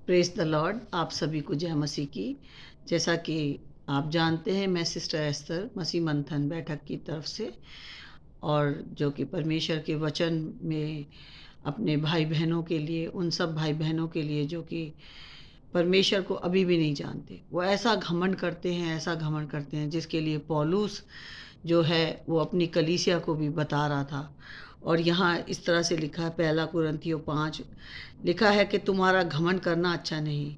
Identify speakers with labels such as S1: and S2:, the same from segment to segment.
S1: Praise the Lord. आप सभी को जय मसीह की। जैसा कि आप जानते हैं, मैं सिस्टर एस्तर मसीह मंथन बैठक की तरफ से, और जो कि परमेश्वर के वचन में अपने भाई बहनों के लिए, उन सब भाई बहनों के लिए जो कि परमेश्वर को अभी भी नहीं जानते, वो ऐसा घमंड करते हैं, ऐसा घमंड करते हैं, जिसके लिए पौलुस जो है वो अपनी कलीसिया को भी बता रहा था। और यहाँ इस तरह से लिखा है, 1 कुरिन्थियों 5 लिखा है कि तुम्हारा घमंड करना अच्छा नहीं।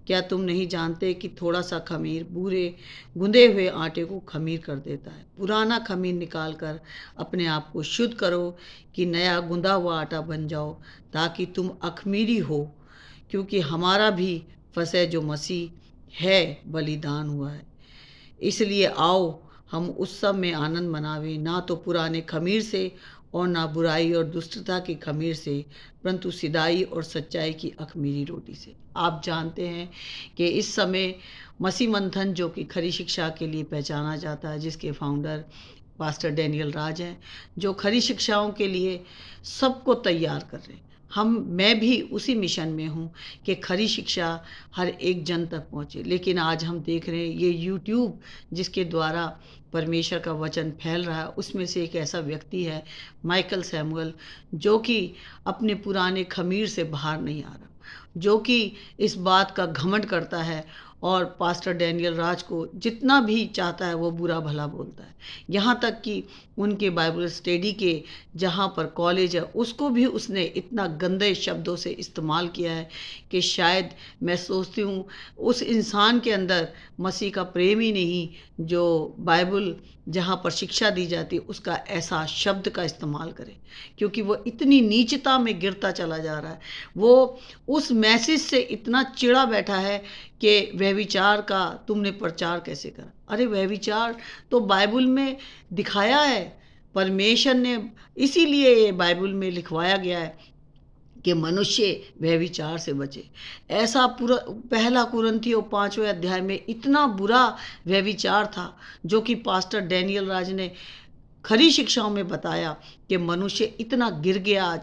S1: क्या तुम नहीं जानते कि थोड़ा सा खमीर पूरे गुंदे हुए आटे को खमीर कर देता है। पुराना खमीर निकाल कर अपने आप को शुद्ध करो कि नया गुंदा हुआ आटा बन जाओ, ताकि तुम अखमीरी हो, क्योंकि हमारा भी फसह जो मसीह है बलिदान हुआ है। इसलिए आओ हम उस सब में आनंद मनावें, ना तो पुराने खमीर से और ना बुराई और दुष्टता की खमीर से, परंतु सिधाई और सच्चाई की अखमीरी रोटी से। आप जानते हैं कि इस समय मसीह मंथन, जो कि खरी शिक्षा के लिए पहचाना जाता है, जिसके फाउंडर पास्टर डैनियल राज हैं, जो खरी शिक्षाओं के लिए सबको तैयार कर रहे हैं। मैं भी उसी मिशन में हूँ कि खरी शिक्षा हर एक जन तक पहुँचे। लेकिन आज हम देख रहे हैं ये यूट्यूब जिसके द्वारा परमेश्वर का वचन फैल रहा है, उसमें से एक ऐसा व्यक्ति है माइकल सैमुअल, जो कि अपने पुराने खमीर से बाहर नहीं आ रहा, जो कि इस बात का घमंड करता है और पास्टर डैनियल राज को जितना भी चाहता है वो बुरा भला बोलता है। यहाँ तक कि उनके बाइबल स्टडी के जहाँ पर कॉलेज है, उसको भी उसने इतना गंदे शब्दों से इस्तेमाल किया है कि शायद मैं सोचती हूँ उस इंसान के अंदर मसीह का प्रेम ही नहीं, जो बाइबल जहाँ पर शिक्षा दी जाती है उसका ऐसा शब्द का इस्तेमाल करे, क्योंकि वो इतनी नीचता में गिरता चला जा रहा है। वो उस मैसेज से इतना चिढ़ा बैठा है कि व्यभिचार का तुमने प्रचार कैसे करा। अरे व्यभिचार तो बाइबल में दिखाया है, परमेश्वर ने इसीलिए ये बाइबल में लिखवाया गया है कि मनुष्य व्यभिचार से बचे। ऐसा पूरा 1 कुरिन्थियों 5वें अध्याय में इतना बुरा व्यभिचार था, जो कि पास्टर डैनियल राज ने खरी शिक्षाओं में बताया कि मनुष्य इतना गिर गया,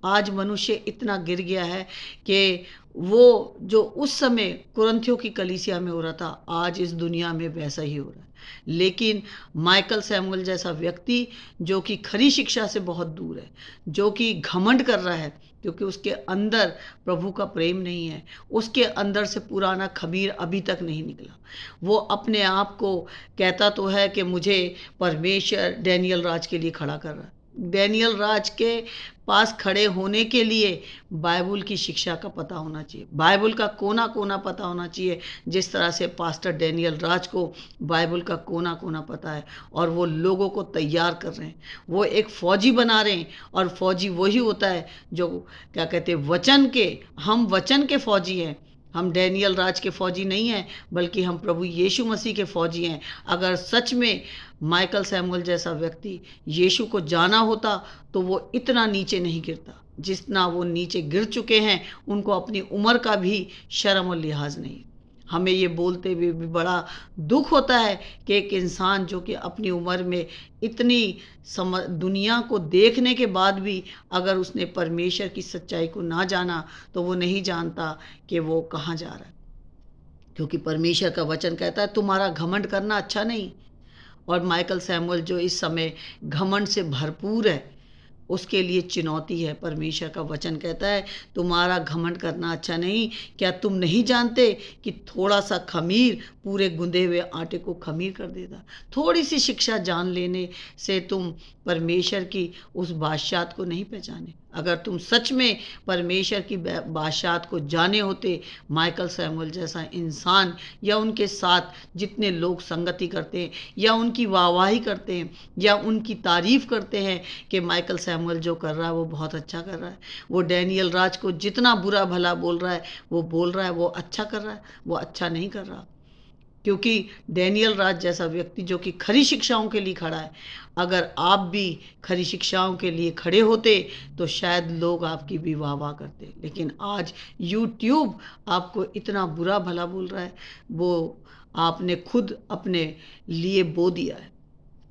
S1: आज मनुष्य इतना गिर गया है कि वो जो उस समय कुरिन्थियों की कलीसिया में हो रहा था, आज इस दुनिया में वैसा ही हो रहा है। लेकिन माइकल सैमुअल जैसा व्यक्ति, जो कि खरी शिक्षा से बहुत दूर है, जो कि घमंड कर रहा है, क्योंकि उसके अंदर प्रभु का प्रेम नहीं है, उसके अंदर से पुराना खमीर अभी तक नहीं निकला। वो अपने आप को कहता तो है कि मुझे परमेश्वर डैनियल राज के लिए खड़ा कर रहा है। डैनियल राज के पास खड़े होने के लिए बाइबल की शिक्षा का पता होना चाहिए, बाइबल का कोना कोना पता होना चाहिए, जिस तरह से पास्टर डैनियल राज को बाइबल का कोना कोना पता है। और वो लोगों को तैयार कर रहे हैं, वो एक फौजी बना रहे हैं। और फौजी वही होता है जो क्या कहते हैं, वचन के, हम वचन के फौजी हैं। हम डैनियल राज के फौजी नहीं हैं, बल्कि हम प्रभु यीशु मसीह के फौजी हैं। अगर सच में माइकल सैमुअल जैसा व्यक्ति यीशु को जाना होता तो वो इतना नीचे नहीं गिरता जितना वो नीचे गिर चुके हैं। उनको अपनी उम्र का भी शर्म और लिहाज नहीं। हमें ये बोलते हुए भी बड़ा दुख होता है कि एक इंसान जो कि अपनी उम्र में इतनी दुनिया को देखने के बाद भी अगर उसने परमेश्वर की सच्चाई को ना जाना, तो वो नहीं जानता कि वो कहाँ जा रहा है। क्योंकि परमेश्वर का वचन कहता है तुम्हारा घमंड करना अच्छा नहीं। और माइकल सैमुअल जो इस समय घमंड से भरपूर है, उसके लिए चुनौती है। परमेश्वर का वचन कहता है तुम्हारा घमंड करना अच्छा नहीं। क्या तुम नहीं जानते कि थोड़ा सा खमीर पूरे गुंदे हुए आटे को खमीर कर देता। थोड़ी सी शिक्षा जान लेने से तुम परमेश्वर की उस बादशाहत को नहीं पहचाने। अगर तुम सच में परमेश्वर की बादशाहत को जाने होते, माइकल सैमुअल जैसा इंसान या उनके साथ जितने लोग संगति करते हैं या उनकी वाहवाही करते हैं या उनकी तारीफ करते हैं कि माइकल सैमुअल जो कर रहा है वो बहुत अच्छा कर रहा है, वो डैनियल राज को जितना बुरा भला बोल रहा है वो बोल रहा है, वो अच्छा कर रहा है, वो अच्छा नहीं कर रहा। क्योंकि डैनियल राज जैसा व्यक्ति जो कि खरी शिक्षाओं के लिए खड़ा है, अगर आप भी खरी शिक्षाओं के लिए खड़े होते तो शायद लोग आपकी भी वाह करते। लेकिन आज यूट्यूब आपको इतना बुरा भला बोल रहा है, वो आपने खुद अपने लिए बो दिया है।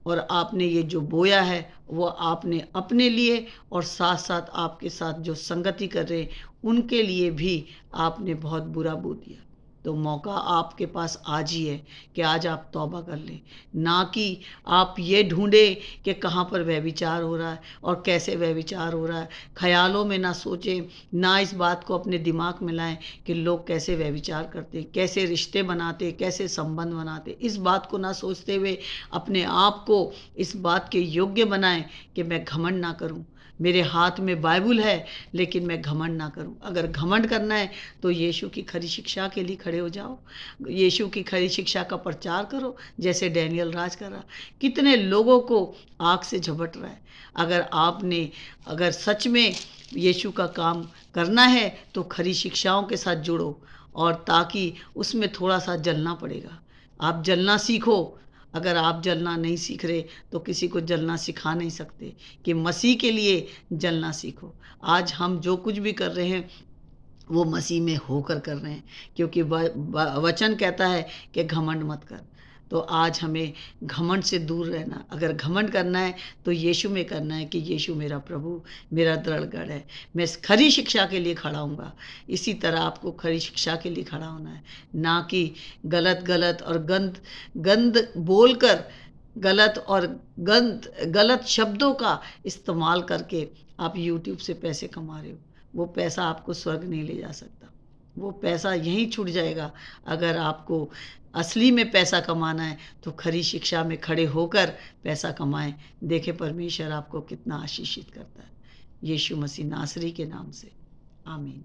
S1: और आपने ये जो बोया है वो आपने अपने लिए और साथ साथ आपके साथ जो संगति कर रहे हैं उनके लिए भी आपने बहुत बुरा बो दिया। तो मौका आपके पास आज ही है कि आज आप तौबा कर लें, ना कि आप ये ढूंढें कि कहाँ पर व्यभिचार हो रहा है और कैसे व्यभिचार हो रहा है। ख्यालों में ना सोचें, ना इस बात को अपने दिमाग में लाएं कि लोग कैसे व्यभिचार करते, कैसे रिश्ते बनाते, कैसे संबंध बनाते। इस बात को ना सोचते हुए अपने आप को इस बात के योग्य बनाएं कि मैं घमंड ना करूं। मेरे हाथ में बाइबल है लेकिन मैं घमंड ना करूं। अगर घमंड करना है तो यीशु की खरी शिक्षा के लिए खड़े हो जाओ, यीशु की खरी शिक्षा का प्रचार करो जैसे डैनियल राज कर रहा। कितने लोगों को आग से झपट रहा है। अगर सच में यीशु का काम करना है तो खरी शिक्षाओं के साथ जुड़ो, और ताकि उसमें थोड़ा सा जलना पड़ेगा। आप जलना सीखो। अगर आप जलना नहीं सीख रहे तो किसी को जलना सिखा नहीं सकते। कि मसीह के लिए जलना सीखो। आज हम जो कुछ भी कर रहे हैं वो मसीह में होकर कर रहे हैं, क्योंकि वचन कहता है कि घमंड मत कर। तो आज हमें घमंड से दूर रहना। अगर घमंड करना है तो यीशु में करना है कि यीशु मेरा प्रभु, मेरा दृढ़ गढ़ है, मैं खरी शिक्षा के लिए खड़ा हूँगा। इसी तरह आपको खरी शिक्षा के लिए खड़ा होना है, ना कि गलत गलत और गंद गंद बोलकर, गलत शब्दों का इस्तेमाल करके आप यूट्यूब से पैसे कमा रहे हो। वो पैसा आपको स्वर्ग नहीं ले जा सकता, वो पैसा यहीं छूट जाएगा। अगर आपको असली में पैसा कमाना है तो खरी शिक्षा में खड़े होकर पैसा कमाएं। देखें परमेश्वर आपको कितना आशीषित करता है। यीशु मसीह नासरी के नाम से, आमीन।